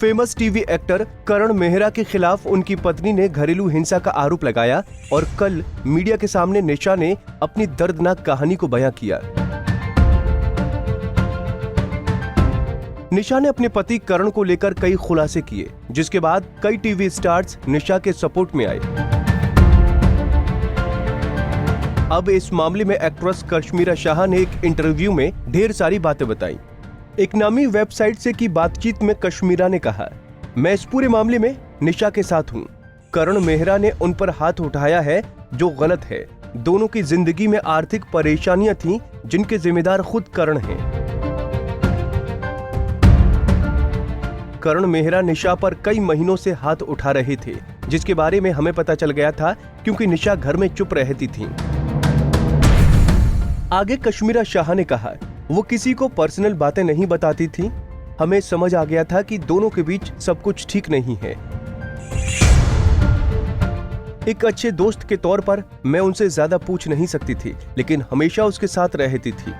Famous TV actor करण मेहरा के खिलाफ उनकी पत्नी ने घरेलू हिंसा का आरोप लगाया और कल मीडिया के सामने निशा ने अपनी दर्दनाक कहानी को बयां किया। निशा ने अपने पति करण को लेकर कई खुलासे किए, जिसके बाद कई टीवी स्टार्स निशा के सपोर्ट में आए। अब इस मामले में एक्ट्रेस कश्मीरा शाह ने एक इंटरव्यू में ढेर सारी बातें बताई। एक नामी वेबसाइट से की बातचीत में कश्मीरा ने कहा, मैं इस पूरे मामले में निशा के साथ हूँ। करण मेहरा ने उन पर हाथ उठाया है जो गलत है। दोनों की जिंदगी में आर्थिक परेशानियां थीं, जिनके जिम्मेदार खुद करण हैं। करण मेहरा निशा पर कई महीनों से हाथ उठा रहे थे, जिसके बारे में हमें पता चल गया था क्योंकि निशा घर में चुप रहती थी। आगे कश्मीरा शाह ने कहा, वो किसी को पर्सनल बातें नहीं बताती थी। हमें समझ आ गया था कि दोनों के बीच सब कुछ ठीक नहीं है। एक अच्छे दोस्त के तौर पर मैं उनसे ज्यादा पूछ नहीं सकती थी, लेकिन हमेशा उसके साथ रहती थी।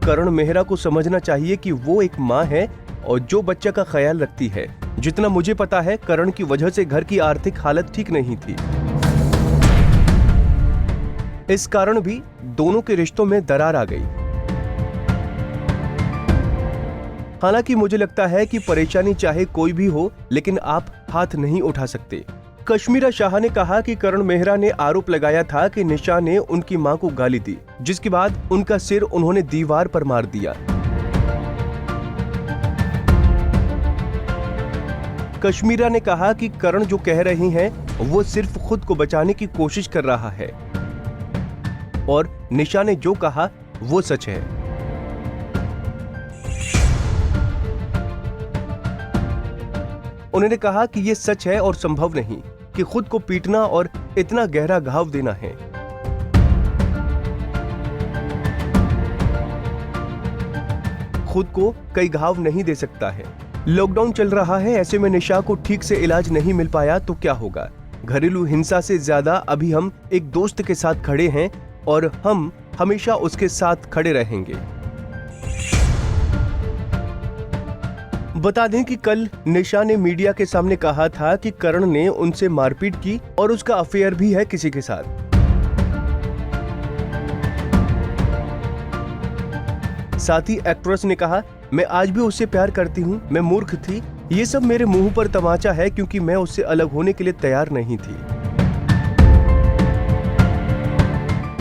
करण मेहरा को समझना चाहिए कि वो एक माँ है और जो बच्चा का ख्याल रखती है। जितना मुझे पता है, करण की वजह से घर की आर्थिक हालत ठीक नहीं थी। इस कारण भी दोनों के रिश्तों में दरार आ गई। हालांकि मुझे लगता है कि परेशानी चाहे कोई भी हो, लेकिन आप हाथ नहीं उठा सकते। कश्मीरा शाह ने कहा कि करण मेहरा ने आरोप लगाया था कि निशा ने उनकी मां को गाली दी, जिसके बाद उनका सिर उन्होंने दीवार पर मार दिया। कश्मीरा ने कहा कि करण जो कह रहे हैं वो सिर्फ खुद को बचाने की कोशिश कर रहा है और निशा ने जो कहा वो सच है। उन्होंने कहा कि ये सच है और संभव नहीं कि खुद को पीटना और इतना गहरा घाव देना है। खुद को कई घाव नहीं दे सकता है। लॉकडाउन चल रहा है, ऐसे में निशा को ठीक से इलाज नहीं मिल पाया तो क्या होगा। घरेलू हिंसा से ज्यादा अभी हम एक दोस्त के साथ खड़े हैं और हम हमेशा उसके साथ खड़े रहेंगे। बता दें कि कल निशा ने मीडिया के सामने कहा था कि करण ने उनसे मारपीट की और उसका अफेयर भी है किसी के साथ। साथ ही एक्ट्रेस ने कहा, मैं आज भी उससे प्यार करती हूँ, मैं मूर्ख थी। ये सब मेरे मुंह पर तमाचा है क्योंकि मैं उससे अलग होने के लिए तैयार नहीं थी।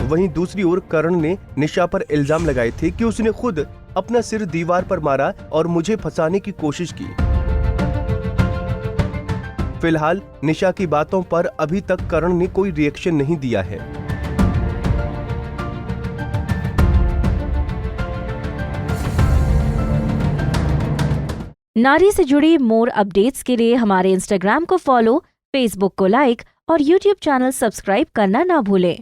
वहीं दूसरी ओर करण ने निशा पर इल्जाम लगाए थे कि उसने खुद अपना सिर दीवार पर मारा और मुझे फंसाने की कोशिश की। फिलहाल निशा की बातों पर अभी तक करण ने कोई रिएक्शन नहीं दिया है। नारी से जुड़ी मोर अपडेट्स के लिए हमारे इंस्टाग्राम को फॉलो, फेसबुक को लाइक और यूट्यूब चैनल सब्सक्राइब करना ना भूलें।